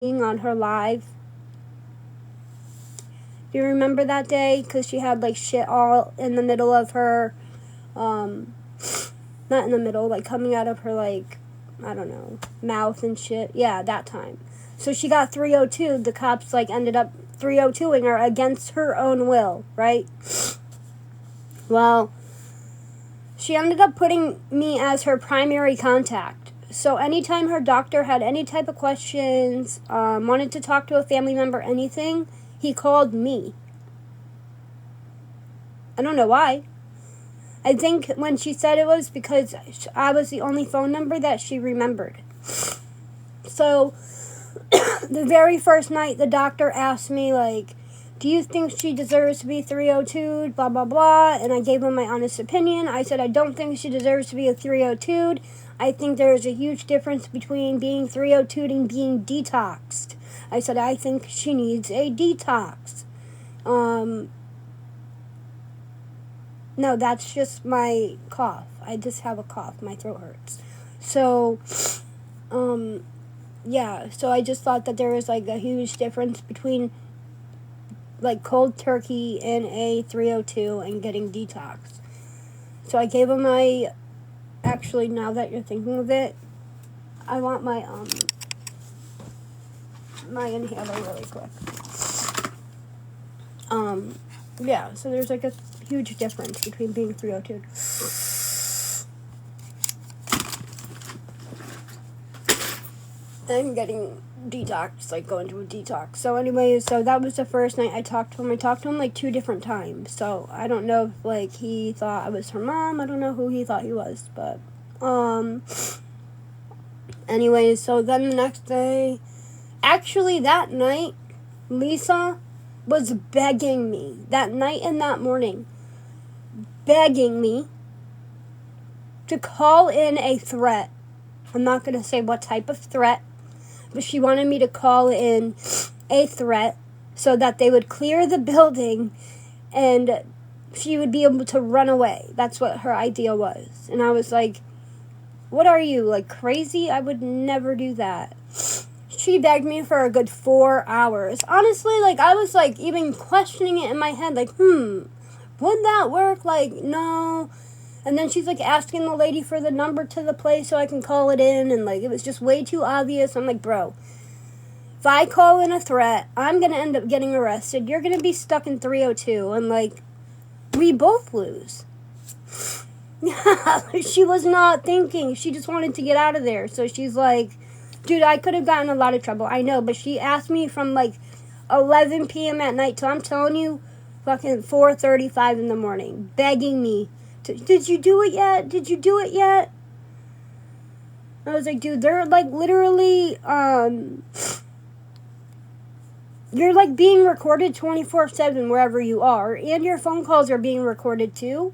being on her live. Do you remember that day? Because she had like shit all in the middle of her, not in the middle, like coming out of her, like, I don't know, mouth and shit. Yeah, that time. So she got 302. The cops like ended up 302ing her against her own will, right? Well, she ended up putting me as her primary contact. So anytime her doctor had any type of questions, wanted to talk to a family member, anything, he called me. I don't know why. I think when she said it was because I was the only phone number that she remembered. So the very first night, the doctor asked me, like, do you think she deserves to be 302'd, blah, blah, blah, and I gave him my honest opinion. I said I don't think she deserves to be a 302'd. I think there is a huge difference between being 302'd and being detoxed. I said I think she needs a detox. No, that's just my cough. I just have a cough. My throat hurts. So, yeah, so I just thought that there was like a huge difference between like cold turkey and a 302 and getting detox. So I gave him my, actually now that you're thinking of it, I want my inhaler really quick. Yeah, so there's like a huge difference between being 302. And getting detox, like going to a detox. So anyways, so that was the first night I talked to him. I talked to him like 2 different times. So I don't know if like he thought I was her mom. I don't know who he thought he was, but anyways, so then the next day, actually that night, Lisa was begging me that night and that morning, begging me to call in a threat. I'm not going to say what type of threat, but she wanted me to call in a threat so that they would clear the building and she would be able to run away. That's what her idea was. And I was like, what are you, like crazy? I would never do that. She begged me for a good 4 hours. Honestly, like I was like even questioning it in my head, like, would that work? Like, no. And then she's like asking the lady for the number to the place so I can call it in. And like, it was just way too obvious. I'm like, bro, if I call in a threat, I'm going to end up getting arrested. You're going to be stuck in 302. And like, we both lose. She was not thinking. She just wanted to get out of there. So she's like, dude, I could have gotten a lot of trouble. I know. But she asked me from like 11 p.m. at night till I'm telling you, fucking 4:35 in the morning, begging me. Did you do it yet? Did you do it yet? I was like, dude, they're like literally, you're like being recorded 24/7 wherever you are, and your phone calls are being recorded too.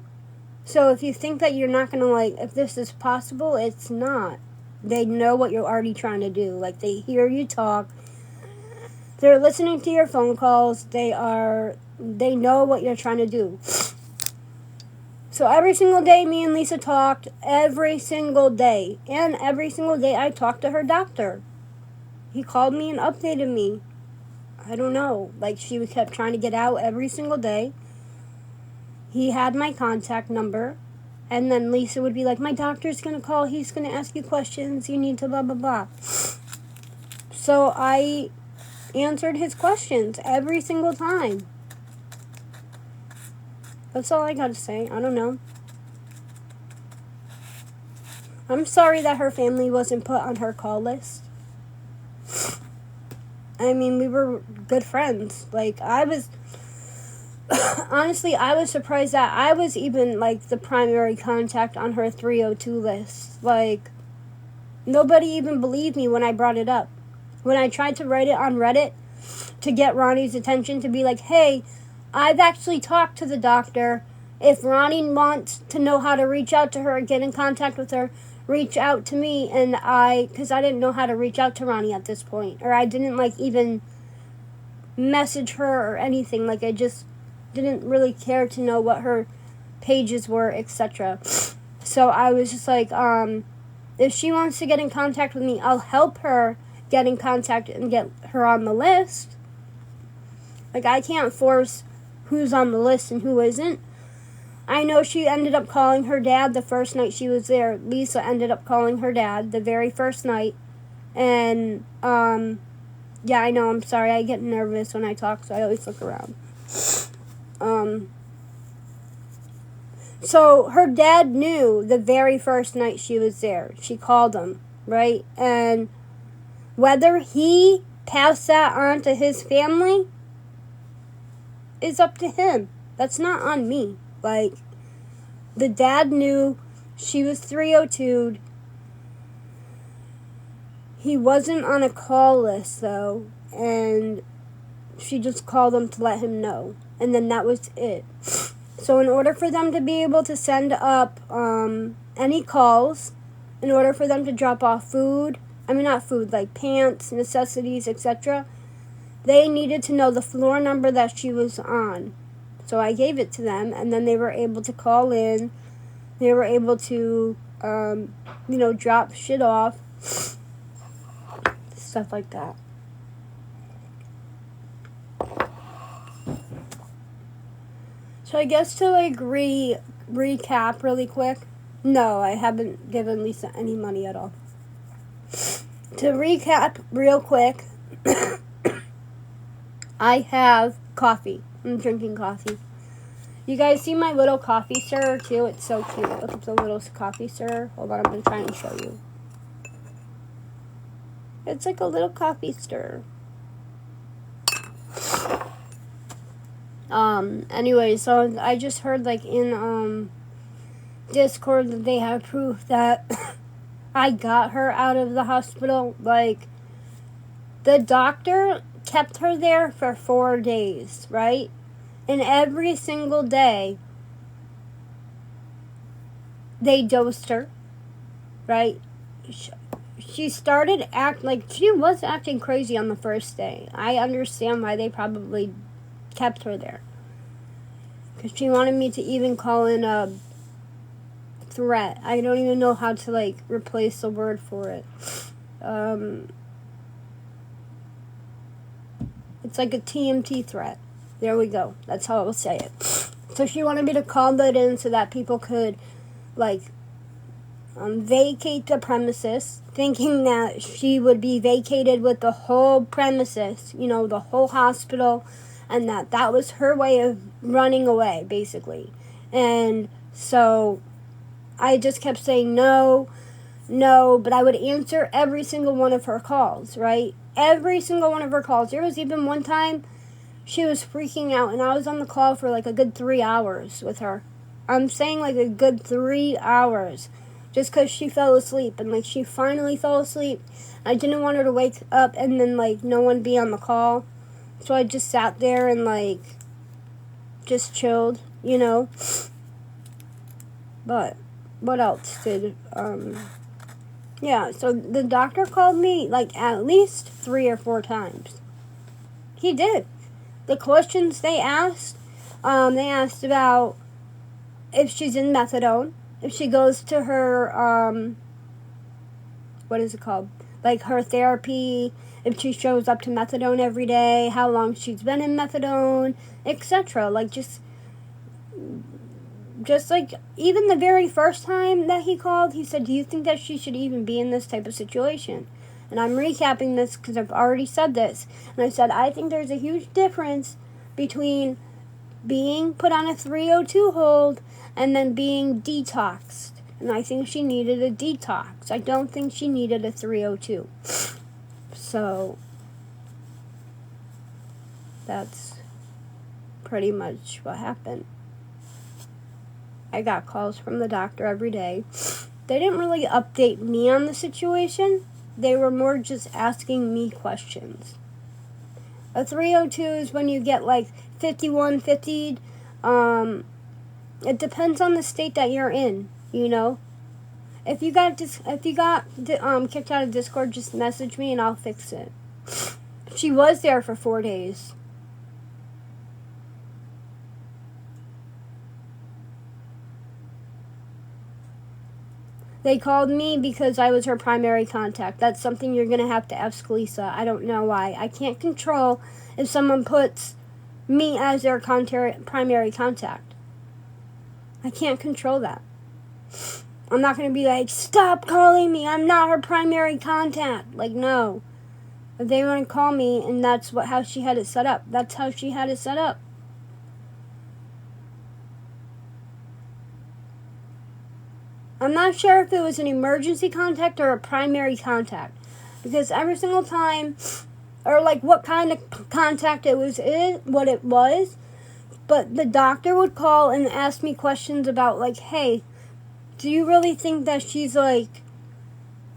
So if you think that you're not gonna like, if this is possible, it's not. They know what you're already trying to do. Like they hear you talk. They're listening to your phone calls. They know what you're trying to do. So every single day, me and Lisa talked, every single day. And every single day, I talked to her doctor. He called me and updated me. I don't know. Like, she kept trying to get out every single day. He had my contact number. And then Lisa would be like, my doctor's going to call. He's going to ask you questions. You need to blah, blah, blah. So I answered his questions every single time. That's all I got to say. I don't know. I'm sorry that her family wasn't put on her call list. I mean, we were good friends. Like, honestly, I was surprised that I was even, like, the primary contact on her 302 list. Like, nobody even believed me when I brought it up. When I tried to write it on Reddit to get Ronnie's attention, to be like, hey, I've actually talked to the doctor. If Ronnie wants to know how to reach out to her, get in contact with her, reach out to me. And because I didn't know how to reach out to Ronnie at this point. Or I didn't, like, even message her or anything. Like, I just didn't really care to know what her pages were, etc. So I was just like, if she wants to get in contact with me, I'll help her get in contact and get her on the list. Like, I can't force who's on the list and who isn't. I know she ended up calling her dad the first night she was there. Lisa ended up calling her dad the very first night. And, yeah, I know, I'm sorry. I get nervous when I talk, so I always look around. So her dad knew the very first night she was there. She called him, right? And whether he passed that on to his family is up to him. That's not on me. Like, the dad knew she was 302'd. He wasn't on a call list, though, and she just called him to let him know. And then that was it. So in order for them to be able to send up any calls, in order for them to drop off food, not food, like pants, necessities, etc., they needed to know the floor number that she was on. So I gave it to them, and then they were able to call in. They were able to, drop shit off. Stuff like that. So I guess to recap really quick. No, I haven't given Lisa any money at all. To recap real quick, I have coffee. I'm drinking coffee. You guys see my little coffee stirrer too? It's so cute. Look at the little coffee stirrer. Hold on, I'm going to try and show you. It's like a little coffee stirrer. Anyway, so I just heard like in Discord that they have proof that I got her out of the hospital. Like, the doctor kept her there for 4 days, right? And every single day they dosed her, right? She started she was acting crazy on the first day. I understand why they probably kept her there. Because she wanted me to even call in a threat. I don't even know how to, replace the word for it. It's like a TMT threat. There we go. That's how I will say it. So she wanted me to call that in so that people could, vacate the premises, thinking that she would be vacated with the whole premises, the whole hospital, and that was her way of running away, basically. And so I just kept saying no, but I would answer every single one of her calls, right? Every single one of her calls. There was even one time she was freaking out, and I was on the call for a good 3 hours with her. I'm saying a good 3 hours. Just because she fell asleep, and she finally fell asleep. I didn't want her to wake up and then no one be on the call. So I just sat there and just chilled, But what else did yeah, so the doctor called me at least 3 or 4 times. He did. The questions they asked about if she's in methadone, if she goes to her what is it called? Her therapy, if she shows up to methadone every day, how long she's been in methadone, etc. Just even the very first time that he called, he said, do you think that she should even be in this type of situation? And I'm recapping this because I've already said this. And I said, I think there's a huge difference between being put on a 302 hold and then being detoxed. And I think she needed a detox. I don't think she needed a 302. So that's pretty much what happened. I got calls from the doctor every day. They didn't really update me on the situation. They were more just asking me questions. A 302 is when you get 51, 50. It depends on the state that you're in, If you got kicked out of Discord, just message me and I'll fix it. She was there for 4 days. They called me because I was her primary contact. That's something you're going to have to ask Lisa. I don't know why. I can't control if someone puts me as their primary contact. I can't control that. I'm not going to be like, stop calling me. I'm not her primary contact. Like, no. If they want to call me, and that's how she had it set up. That's how she had it set up. I'm not sure if it was an emergency contact or a primary contact. Because every single time, or like what kind of contact it was, what it was, but the doctor would call and ask me questions about like, hey, do you really think that she's like,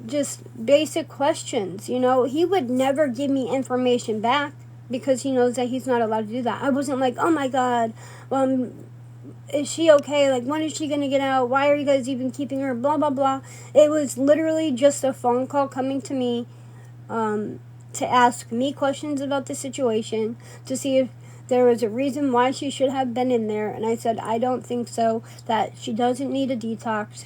just basic questions, you know? He would never give me information back because he knows that he's not allowed to do that. I wasn't like, oh my God, is she okay? Like, when is she going to get out? Why are you guys even keeping her? Blah, blah, blah. It was literally just a phone call coming to me to ask me questions about the situation, to see if there was a reason why she should have been in there. And I said, I don't think so, that she doesn't need a detox.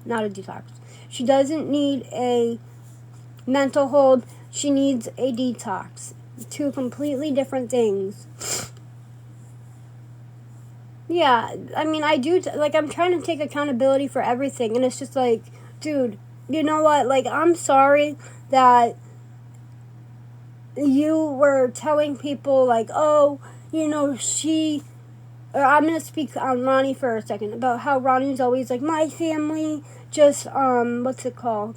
Not a detox. She doesn't need a mental hold. She needs a detox. Two completely different things. Yeah, I mean, I do, I'm trying to take accountability for everything, and it's just like, dude, you know what, like, I'm sorry that you were telling people, like, oh, you know, I'm going to speak on Ronnie for a second, about how Ronnie's always like, my family just, what's it called?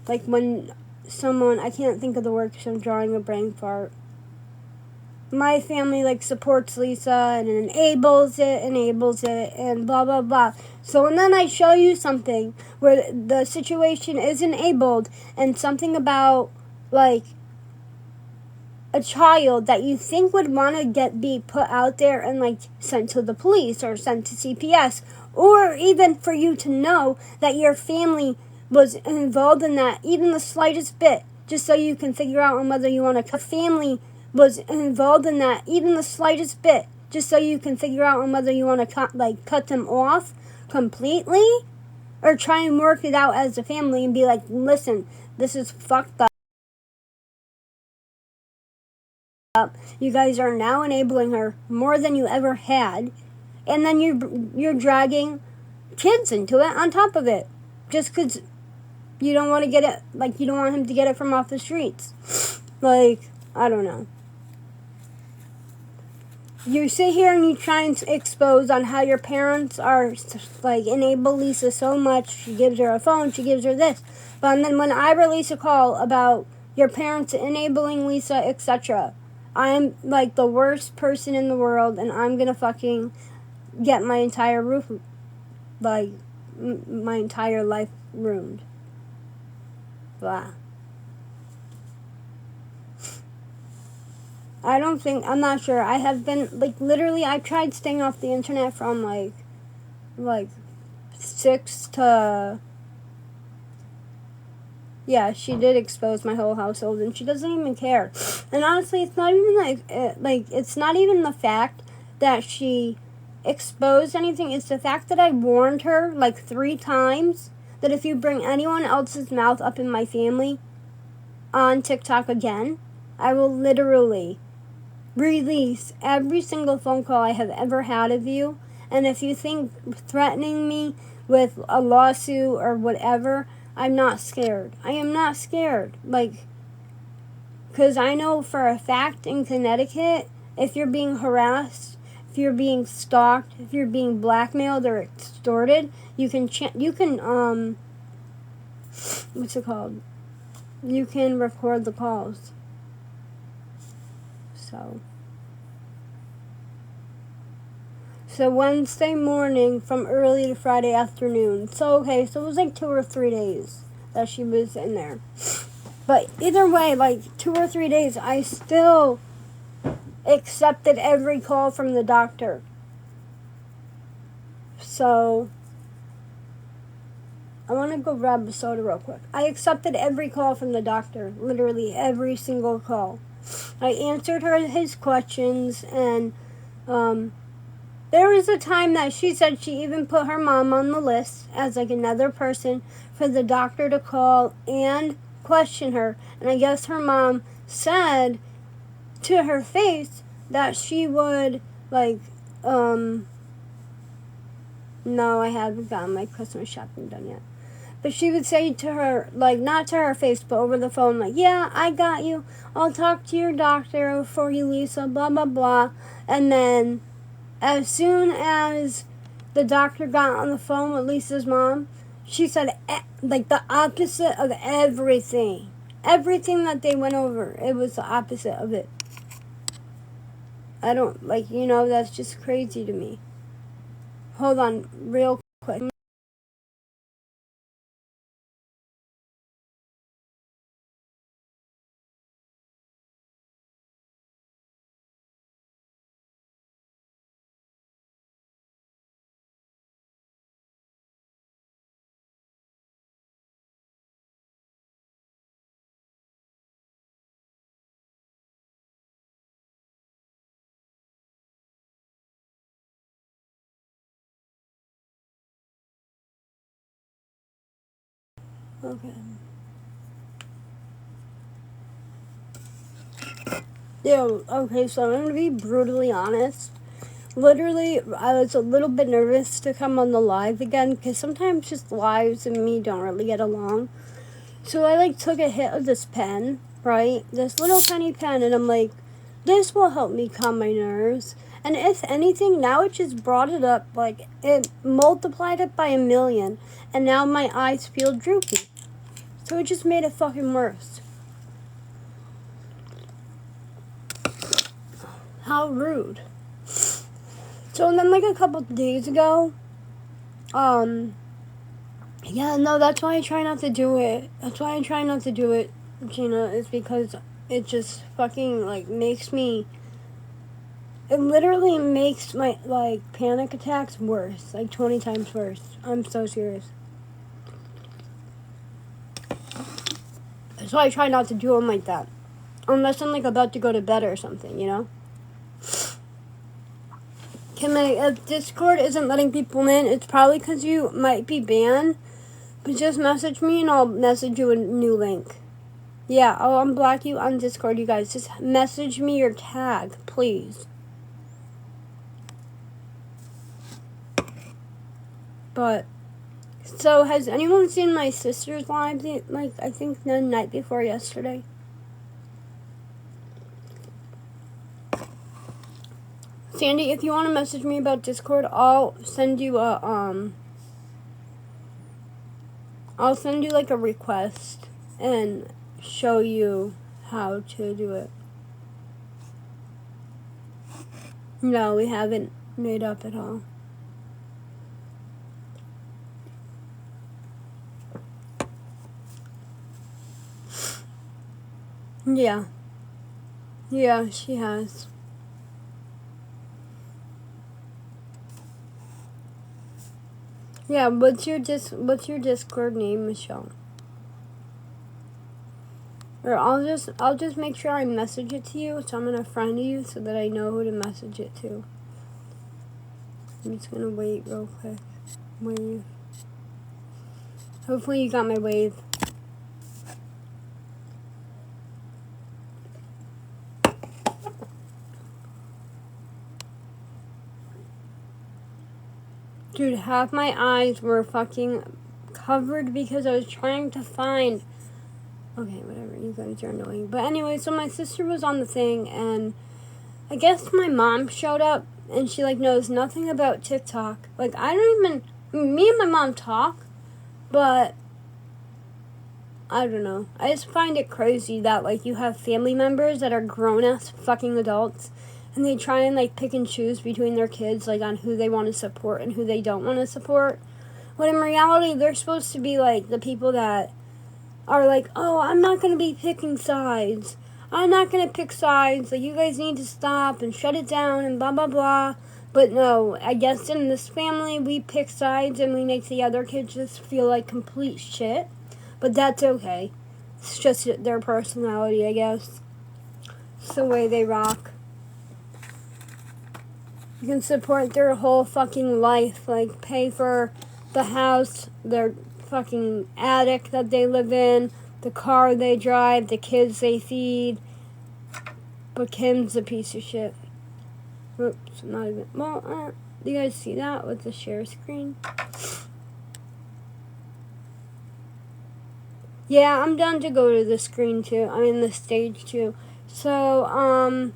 Like, when someone, I can't think of the word because I'm drawing a brain fart. My family, like, supports Lisa and enables it, and blah, blah, blah. So, and then I show you something where the situation is enabled, and something about, like, a child that you think would want to be put out there and, like, sent to the police or sent to CPS, or even for you to know that your family was involved in that, even the slightest bit, just so you can figure out on whether you want to cut family was involved in that, even the slightest bit, just so you can figure out on whether you want to cut them off completely, or try and work it out as a family and be like, listen, this is fucked up. You guys are now enabling her more than you ever had, and then you're dragging kids into it on top of it, just because you don't want to get it, like, you don't want him to get it from off the streets. Like, I don't know. You sit here and you try and expose on how your parents are, like, enable Lisa so much. She gives her a phone, she gives her this. But then when I release a call about your parents enabling Lisa, etc., I'm, like, the worst person in the world, and I'm gonna fucking get my entire my entire life ruined. Blah. I'm not sure. I have been, like, literally, I've tried staying off the internet from, like 6 to, yeah, she did expose my whole household, and she doesn't even care. And honestly, it's not even, it's not even the fact that she exposed anything. It's the fact that I warned her, like, 3 times, that if you bring anyone else's mouth up in my family on TikTok again, I will literally release every single phone call I have ever had of you. And if you think threatening me with a lawsuit or whatever, I'm not scared. I am not scared. Like, because I know for a fact in Connecticut, if you're being harassed, if you're being stalked, if you're being blackmailed or extorted, you can what's it called? You can record the calls. So Wednesday morning from early to Friday afternoon. So it was like 2 or 3 days that she was in there. But either way, like 2 or 3 days, I still accepted every call from the doctor. So I want to go grab a soda real quick. I accepted every call from the doctor, literally every single call. I answered his questions, and There was a time that she said she even put her mom on the list as like another person for the doctor to call and question her. And I guess her mom said to her face that she would like, no, I haven't gotten my Christmas shopping done yet. But she would say to her, like, not to her face, but over the phone, like, yeah, I got you. I'll talk to your doctor for you, Lisa, blah, blah, blah. And then as soon as the doctor got on the phone with Lisa's mom, she said, like, the opposite of everything. Everything that they went over, it was the opposite of it. I don't, like, that's just crazy to me. Hold on, real quick. Okay. Okay, so I'm going to be brutally honest. Literally, I was a little bit nervous to come on the live again because sometimes just lives and me don't really get along. So I like took a hit of this pen, right? This little tiny pen, and I'm like, this will help me calm my nerves. And if anything, now it just brought it up, like it multiplied it by 1,000,000, and now my eyes feel droopy. So it just made it fucking worse. How rude. So then like a couple days ago, yeah, no, that's why I try not to do it. That's why I try not to do it, Gina, is because it just fucking like makes me, it literally makes my like panic attacks worse, like 20 times worse. I'm so serious. That's why I try not to do them like that. Unless I'm like about to go to bed or something, If Discord isn't letting people in, it's probably because you might be banned. But just message me and I'll message you a new link. Yeah, I'll unblock you on Discord, you guys. Just message me your tag, please. But, so has anyone seen my sister's live, like, I think the night before yesterday? Sandy, if you want to message me about Discord, I'll send you I'll send you like a request and show you how to do it. No, we haven't made up at all. Yeah. Yeah, she has. Yeah, what's your Discord name, Michelle? Or I'll just make sure I message it to you, so I'm gonna friend you so that I know who to message it to. I'm just gonna wait real quick. Wave. Hopefully you got my wave. Dude, half my eyes were fucking covered because I was trying to find... Okay, whatever, you guys are annoying. But anyway, so my sister was on the thing, and I guess my mom showed up, and she, like, knows nothing about TikTok. Like, I don't even... Me and my mom talk, but... I don't know. I just find it crazy that, like, you have family members that are grown-ass fucking adults, and they try and, like, pick and choose between their kids, like, on who they want to support and who they don't want to support. When in reality, they're supposed to be, like, the people that are like, oh, I'm not going to be picking sides. I'm not going to pick sides. Like, you guys need to stop and shut it down and blah, blah, blah. But no, I guess in this family, we pick sides and we make the other kids just feel like complete shit. But that's okay. It's just their personality, I guess. It's the way they rock. You can support their whole fucking life. Like, pay for the house, their fucking attic that they live in, the car they drive, the kids they feed. But Kim's a piece of shit. Oops, not even. Well, do you guys see that with the share screen? Yeah, I'm done to go to the screen too. I mean, the stage too. So,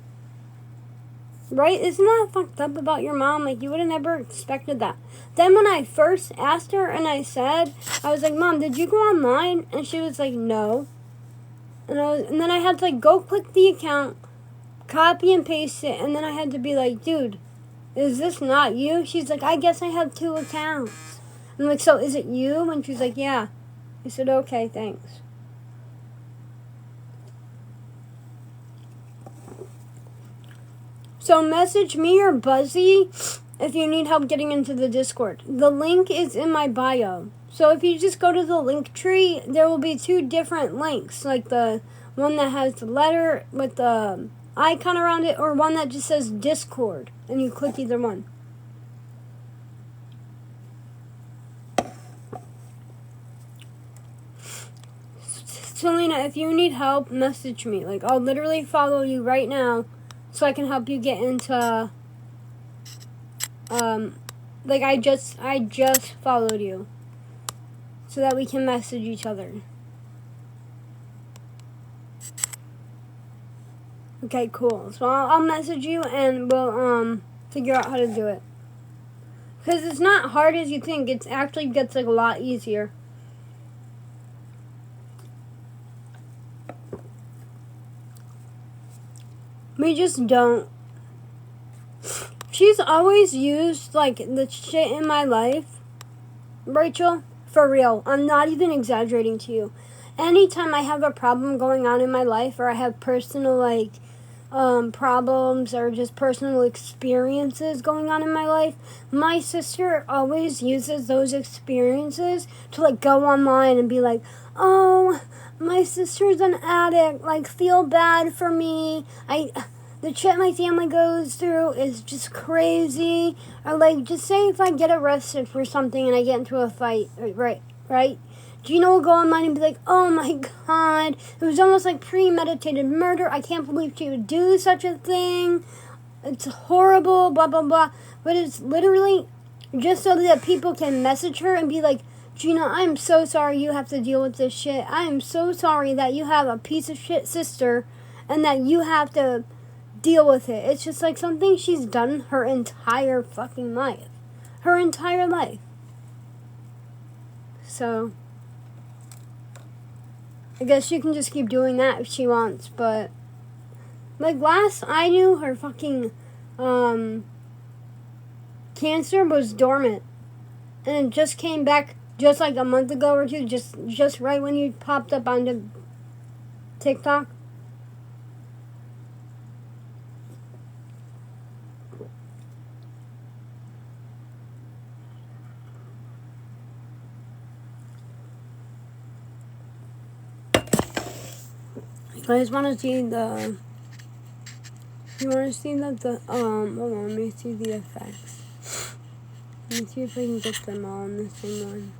right? Isn't that fucked up about your mom? Like, you would have never expected that. Then when I first asked her and I said, I was like, Mom, did you go online? And she was like, no. And then I had to, like, go click the account, copy and paste it, and then I had to be like, dude, is this not you? She's like, I guess I have 2 accounts. I'm like, so is it you? And she's like, yeah. I said, okay, thanks. So message me or Buzzy if you need help getting into the Discord. The link is in my bio. So if you just go to the link tree, there will be 2 different links. Like the one that has the letter with the icon around it, or one that just says Discord. And you click either one. Selena, if you need help, message me. Like, I'll literally follow you right now so I can help you get into, like, I just followed you so that we can message each other. Okay, cool. So I'll message you and we'll, figure out how to do it. Because it's not hard as you think. It actually gets, like, a lot easier. We just don't. She's always used, like, the shit in my life. Rachel, for real. I'm not even exaggerating to you. Anytime I have a problem going on in my life, or I have personal, like, problems, or just personal experiences going on in my life, my sister always uses those experiences to, like, go online and be like, oh, my sister's an addict, like, feel bad for me, the shit my family goes through is just crazy. Or, like, just say if I get arrested for something and I get into a fight, right? Gina will go online and be like, oh my god, it was almost like premeditated murder. I can't believe she would do such a thing. It's horrible, blah, blah, blah. But it's literally just so that people can message her and be like, Gina, I'm so sorry you have to deal with this shit. I am so sorry that you have a piece of shit sister and that you have to deal with it. It's just like something she's done her entire fucking life. Her entire life. So, I guess she can just keep doing that if she wants, but, like, last I knew, her fucking, cancer was dormant. And it just came back just like a month ago or 2, just right when you popped up onto TikTok. I just want to see the. You want to see hold on, let me see the effects. Let me see if I can get them all in the same one.